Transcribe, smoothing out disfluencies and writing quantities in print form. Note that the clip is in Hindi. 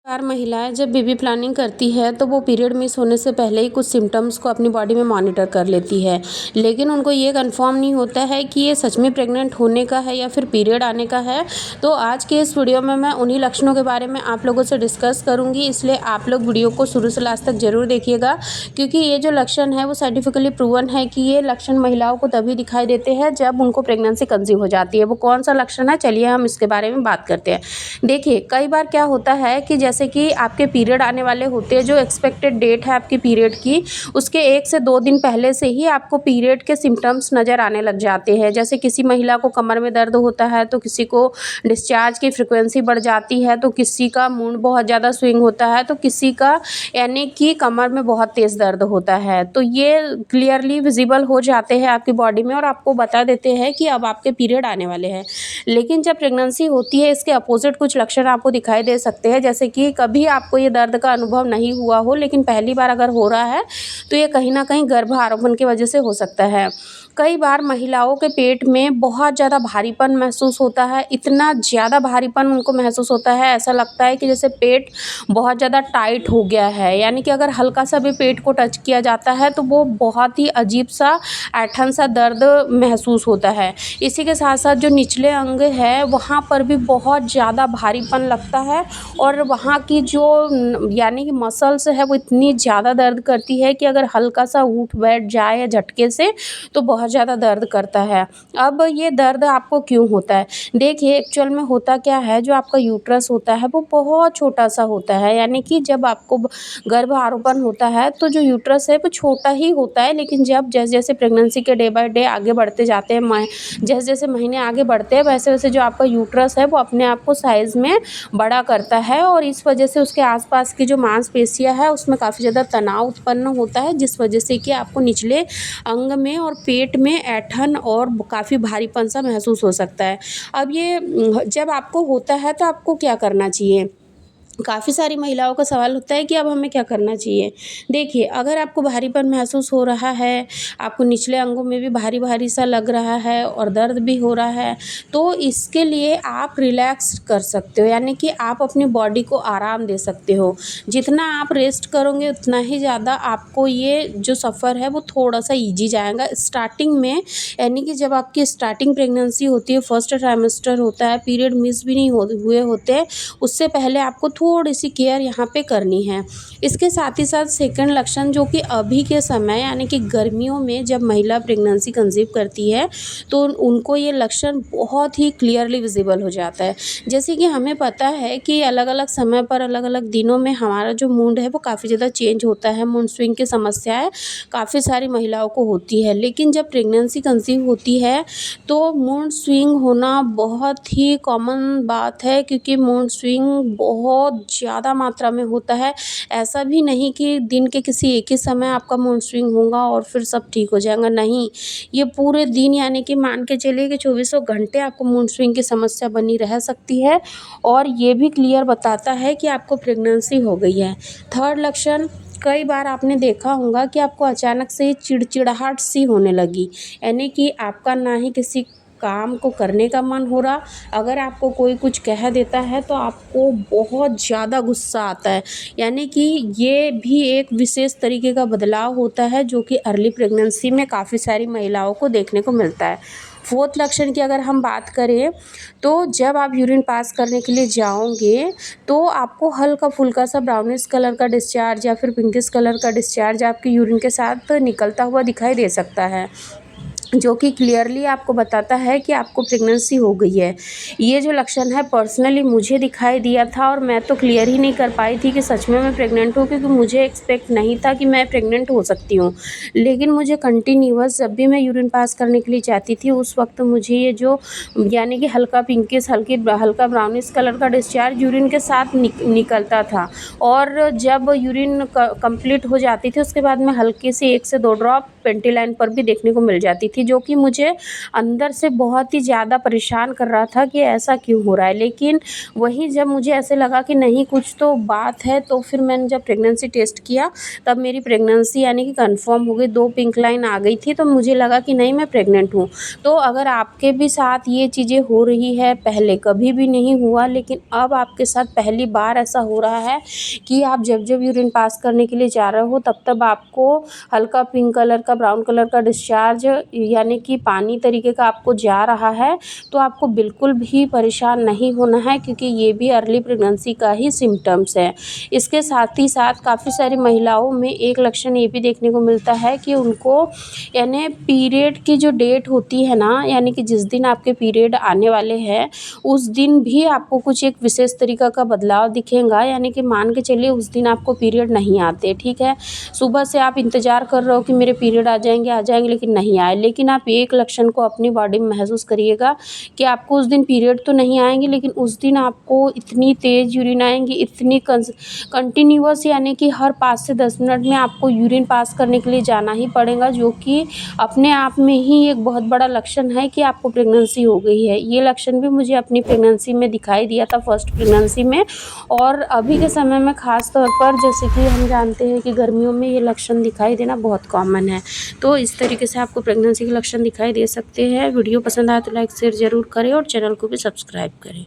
हर महिलाएं जब बेबी प्लानिंग करती है तो वो पीरियड मिस होने से पहले ही कुछ सिम्टम्स को अपनी बॉडी में मॉनिटर कर लेती है, लेकिन उनको ये कंफर्म नहीं होता है कि ये सच में प्रेग्नेंट होने का है या फिर पीरियड आने का है। तो आज के इस वीडियो में मैं उन्हीं लक्षणों के बारे में आप लोगों से डिस्कस करूंगी, इसलिए आप लोग वीडियो को शुरू से लास्ट तक जरूर देखिएगा, क्योंकि ये जो लक्षण है वो साइंटिफिकली प्रूवन है कि ये लक्षण महिलाओं को तभी दिखाई देते हैं जब उनको प्रेगनेंसी कंसीव हो जाती है। वो कौन सा लक्षण है, चलिए हम इसके बारे में बात करते हैं। देखिए, कई बार क्या होता है कि जैसे कि आपके पीरियड आने वाले होते हैं, जो एक्सपेक्टेड डेट है आपके पीरियड की, उसके 1 से 2 दिन पहले से ही आपको पीरियड के सिम्टम्स नज़र आने लग जाते हैं। जैसे किसी महिला को कमर में दर्द होता है, तो किसी को डिस्चार्ज की फ्रिक्वेंसी बढ़ जाती है, तो किसी का मूड बहुत ज़्यादा स्विंग होता है, तो किसी का यानी कि कमर में बहुत तेज़ दर्द होता है। तो ये क्लियरली विजिबल हो जाते हैं आपकी बॉडी में और आपको बता देते हैं कि अब आपके पीरियड आने वाले हैं। लेकिन जब प्रेगनेंसी होती है, इसके अपोजिट कुछ लक्षण आपको दिखाई दे सकते हैं। जैसे कि कभी आपको ये दर्द का अनुभव नहीं हुआ हो, लेकिन पहली बार अगर हो रहा है तो ये कहीं ना कहीं गर्भ आरोपण की वजह से हो सकता है। कई बार महिलाओं के पेट में बहुत ज़्यादा भारीपन महसूस होता है, इतना ज़्यादा भारीपन उनको महसूस होता है, ऐसा लगता है कि जैसे पेट बहुत ज़्यादा टाइट हो गया है। यानी कि अगर हल्का सा भी पेट को टच किया जाता है तो वो बहुत ही अजीब सा ऐंठन सा दर्द महसूस होता है। इसी के साथ साथ जो निचले अंग है वहाँ पर भी बहुत ज़्यादा भारीपन लगता है, और वहाँ की जो यानी कि मसल्स है वो इतनी ज़्यादा दर्द करती है कि अगर हल्का सा उठ बैठ जाए या झटके से तो बहुत ज़्यादा दर्द करता है। अब ये दर्द आपको क्यों होता है? देखिए, एक्चुअल में होता क्या है, जो आपका यूट्रस होता है वो बहुत छोटा सा होता है। यानी कि जब आपको गर्भ आरोपण होता है तो जो यूट्रस है वो छोटा ही होता है, लेकिन जब जैसे जैसे प्रेगनेंसी के डे बाय डे आगे बढ़ते जाते हैं, जैसे जैसे महीने आगे बढ़ते हैं, वैसे वैसे जो आपका यूट्रस है वो अपने आप को साइज़ में बड़ा करता है, और इस वजह से उसके आसपास की जो मांसपेशियां है उसमें काफ़ी ज़्यादा तनाव उत्पन्न होता है, जिस वजह से कि आपको निचले अंग में और पेट में ऐंठन और काफ़ी भारीपन सा महसूस हो सकता है। अब ये जब आपको होता है तो आपको क्या करना चाहिए? काफ़ी सारी महिलाओं का सवाल होता है कि अब हमें क्या करना चाहिए। देखिए, अगर आपको भारीपन महसूस हो रहा है, आपको निचले अंगों में भी भारी भारी सा लग रहा है और दर्द भी हो रहा है, तो इसके लिए आप रिलैक्स कर सकते हो, यानी कि आप अपनी बॉडी को आराम दे सकते हो। जितना आप रेस्ट करोगे उतना ही ज़्यादा आपको ये जो सफ़र है वो थोड़ा सा ईजी जाएगा स्टार्टिंग में। यानी कि जब आपकी स्टार्टिंग प्रेगनेंसी होती है, फर्स्ट ट्राइमेस्टर होता है, पीरियड मिस भी नहीं हुए होते, उससे पहले आपको थोड़ी सी केयर यहाँ पे करनी है। इसके साथ ही साथ सेकंड लक्षण, जो कि अभी के समय यानी कि गर्मियों में जब महिला प्रेगनेंसी कंसीव करती है तो उनको ये लक्षण बहुत ही क्लियरली विजिबल हो जाता है। जैसे कि हमें पता है कि अलग अलग समय पर अलग अलग दिनों में हमारा जो मूड है वो काफ़ी ज़्यादा चेंज होता है। मूड स्विंग की समस्याएं काफ़ी सारी महिलाओं को होती है, लेकिन जब प्रेगनेंसी कंसीव होती है तो मूड स्विंग होना बहुत ही कॉमन बात है, क्योंकि मूड स्विंग बहुत ज़्यादा मात्रा में होता है। ऐसा भी नहीं कि दिन के किसी एक ही समय आपका मूड स्विंग होगा और फिर सब ठीक हो जाएगा, नहीं। ये पूरे दिन यानी कि मान के चलिए कि चौबीसों घंटे आपको मूड स्विंग की समस्या बनी रह सकती है, और ये भी क्लियर बताता है कि आपको प्रेगनेंसी हो गई है। थर्ड लक्षण, कई बार आपने देखा होगा कि आपको अचानक से चिड़चिड़ाहट सी होने लगी, यानी कि आपका ना ही किसी काम को करने का मन हो रहा, अगर आपको कोई कुछ कह देता है तो आपको बहुत ज़्यादा गुस्सा आता है। यानी कि ये भी एक विशेष तरीके का बदलाव होता है जो कि अर्ली प्रेगनेंसी में काफ़ी सारी महिलाओं को देखने को मिलता है। फोर्थ लक्षण की अगर हम बात करें तो जब आप यूरिन पास करने के लिए जाओगे तो आपको हल्का फुल्का सा ब्राउनिश कलर का डिस्चार्ज या फिर पिंकिश कलर का डिस्चार्ज आपके यूरिन के साथ निकलता हुआ दिखाई दे सकता है, जो कि क्लियरली आपको बताता है कि आपको प्रेगनेंसी हो गई है। ये जो लक्षण है पर्सनली मुझे दिखाई दिया था, और मैं तो क्लियर ही नहीं कर पाई थी कि सच में मैं प्रेग्नेंट हूँ, क्योंकि मुझे एक्सपेक्ट नहीं था कि मैं प्रेग्नेंट हो सकती हूँ। लेकिन मुझे कंटिन्यूअस जब भी मैं यूरिन पास करने के लिए जाती थी उस वक्त मुझे ये जो यानी कि हल्का पिंकिश हल्का ब्राउनिश कलर का डिस्चार्ज यूरिन के साथ निकलता था, और जब यूरिन कंप्लीट हो जाती थी उसके बाद में हल्की सी 1 से 2 ड्रॉप पेंटिलाइन पर भी देखने को मिल जाती थी। थी, जो कि मुझे अंदर से बहुत ही ज़्यादा परेशान कर रहा था कि ऐसा क्यों हो रहा है। लेकिन वही जब मुझे ऐसे लगा कि नहीं कुछ तो बात है, तो फिर मैंने जब प्रेगनेंसी टेस्ट किया तब मेरी प्रेगनेंसी यानी कि कंफर्म हो गई। 2 पिंक लाइन आ गई थी, तो मुझे लगा कि नहीं मैं प्रेग्नेंट हूँ। तो अगर आपके भी साथ ये चीज़ें हो रही है, पहले कभी भी नहीं हुआ लेकिन अब आपके साथ पहली बार ऐसा हो रहा है कि आप जब यूरिन पास करने के लिए जा रहे हो तब आपको हल्का पिंक कलर का, ब्राउन कलर का डिस्चार्ज यानी कि पानी तरीके का आपको जा रहा है, तो आपको बिल्कुल भी परेशान नहीं होना है, क्योंकि ये भी अर्ली प्रेगनेंसी का ही सिम्पटम्स है। इसके साथ ही साथ काफ़ी सारी महिलाओं में एक लक्षण ये भी देखने को मिलता है कि उनको यानी पीरियड की जो डेट होती है ना, यानी कि जिस दिन आपके पीरियड आने वाले हैं उस दिन भी आपको कुछ एक विशेष तरीक़ा का बदलाव दिखेगा। यानी कि मान के चलिए उस दिन आपको पीरियड नहीं आते, ठीक है। सुबह से आप इंतज़ार कर रहे हो कि मेरे पीरियड आ जाएंगे लेकिन नहीं आए। लेकिन आप एक लक्षण को अपनी बॉडी में महसूस करिएगा कि आपको उस दिन पीरियड तो नहीं आएंगे, लेकिन उस दिन आपको इतनी तेज़ यूरिन आएंगी, इतनी कंटिन्यूअस, यानी कि हर 5 से 10 मिनट में आपको यूरिन पास करने के लिए जाना ही पड़ेगा, जो कि अपने आप में ही एक बहुत बड़ा लक्षण है कि आपको प्रेगनेंसी हो गई है। ये लक्षण भी मुझे अपनी प्रेगनेंसी में दिखाई दिया था, फर्स्ट प्रेगनेंसी में। और अभी के समय में ख़ास तौर पर जैसे कि हम जानते हैं कि गर्मियों में ये लक्षण दिखाई देना बहुत कॉमन है। तो इस तरीके से आपको प्रेगनेंसी के लक्षण दिखाई दे सकते हैं। वीडियो पसंद आए तो लाइक शेयर ज़रूर करें और चैनल को भी सब्सक्राइब करें।